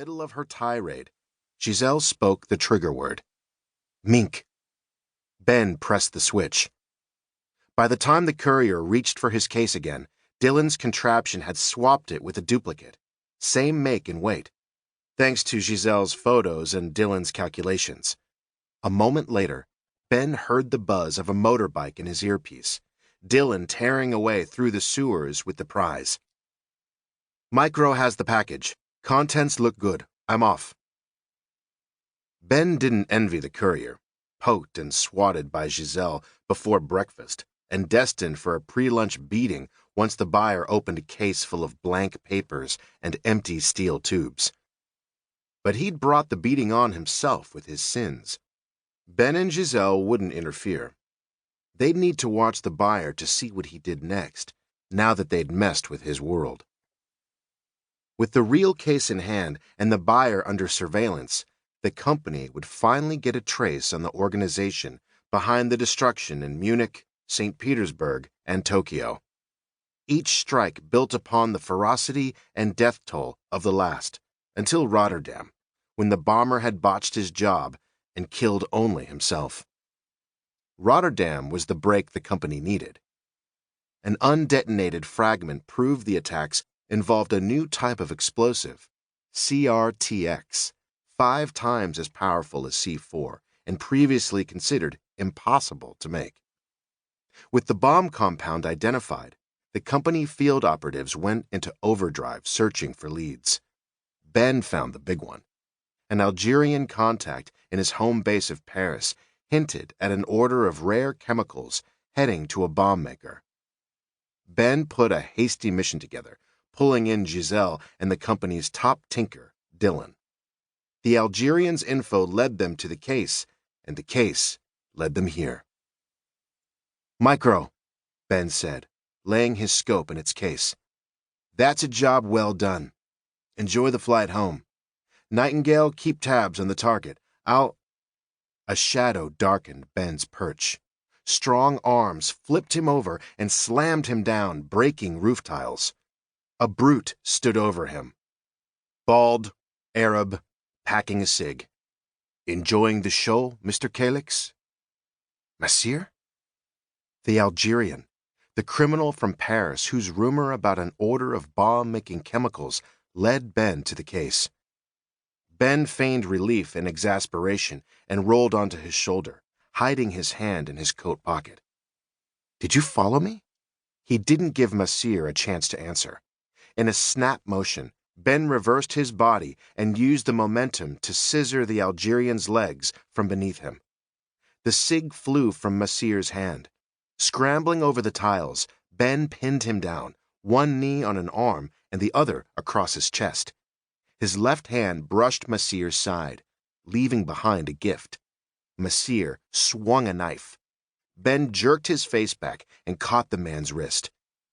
middle of her tirade, Giselle spoke the trigger word. Mink. Ben pressed the switch. By the time the courier reached for his case again, Dylan's contraption had swapped it with a duplicate, same make and weight, thanks to Giselle's photos and Dylan's calculations. A moment later, Ben heard the buzz of a motorbike in his earpiece, Dylan tearing away through the sewers with the prize. Micro has the package. Contents look good. I'm off. Ben didn't envy the courier, poked and swatted by Giselle before breakfast and destined for a pre-lunch beating once the buyer opened a case full of blank papers and empty steel tubes. But he'd brought the beating on himself with his sins. Ben and Giselle wouldn't interfere. They'd need to watch the buyer to see what he did next, now that they'd messed with his world. With the real case in hand and the buyer under surveillance, the company would finally get a trace on the organization behind the destruction in Munich, St. Petersburg, and Tokyo. Each strike built upon the ferocity and death toll of the last, until Rotterdam, when the bomber had botched his job and killed only himself. Rotterdam was the break the company needed. An undetonated fragment proved the attacks involved a new type of explosive, CRTX, 5 times as powerful as C4 and previously considered impossible to make. With the bomb compound identified, the company field operatives went into overdrive searching for leads. Ben found the big one. An Algerian contact in his home base of Paris hinted at an order of rare chemicals heading to a bomb maker. Ben put a hasty mission together, pulling in Giselle and the company's top tinker, Dylan. The Algerian's info led them to the case, and the case led them here. Micro, Ben said, laying his scope in its case. That's a job well done. Enjoy the flight home. Nightingale, keep tabs on the target. A shadow darkened Ben's perch. Strong arms flipped him over and slammed him down, breaking roof tiles. A brute stood over him. Bald, Arab, packing a cig. Enjoying the show, Mr. Calix? Monsieur? The Algerian, the criminal from Paris whose rumor about an order of bomb-making chemicals led Ben to the case. Ben feigned relief and exasperation and rolled onto his shoulder, hiding his hand in his coat pocket. Did you follow me? He didn't give Monsieur a chance to answer. In a snap motion, Ben reversed his body and used the momentum to scissor the Algerian's legs from beneath him. The cig flew from Monsieur's hand. Scrambling over the tiles, Ben pinned him down, one knee on an arm and the other across his chest. His left hand brushed Monsieur's side, leaving behind a gift. Monsieur swung a knife. Ben jerked his face back and caught the man's wrist.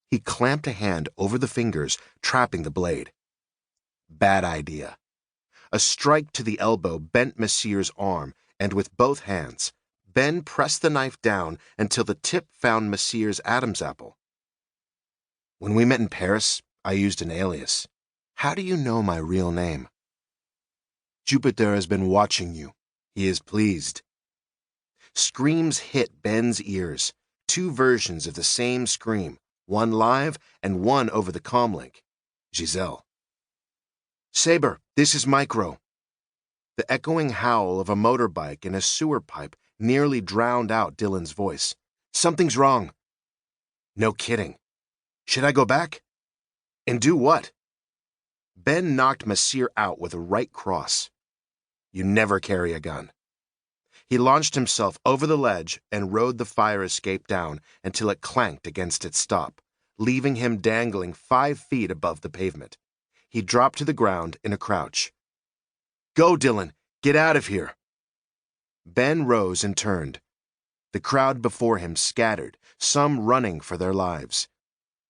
He clamped a hand over the fingers, trapping the blade. Bad idea. A strike to the elbow bent Monsieur's arm, and with both hands, Ben pressed the knife down until the tip found Monsieur's Adam's apple. When we met in Paris, I used an alias. How do you know my real name? Jupiter has been watching you. He is pleased. Screams hit Ben's ears, 2 versions of the same scream, one live and one over the comlink. Giselle. Saber, this is Micro. The echoing howl of a motorbike in a sewer pipe nearly drowned out Dylan's voice. Something's wrong. No kidding. Should I go back? And do what? Ben knocked Monsieur out with a right cross. You never carry a gun. He launched himself over the ledge and rode the fire escape down until it clanked against its stop, leaving him dangling 5 feet above the pavement. He dropped to the ground in a crouch. Go, Dylan. Get out of here. Ben rose and turned. The crowd before him scattered, some running for their lives.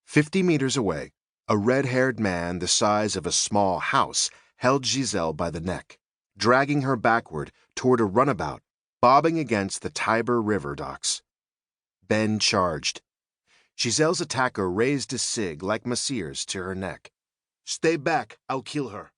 50 meters away, a red-haired man the size of a small house held Giselle by the neck, dragging her backward toward a runabout bobbing against the Tiber River docks. Ben charged. Giselle's attacker raised a cig like Monsieur's to her neck. Stay back, I'll kill her.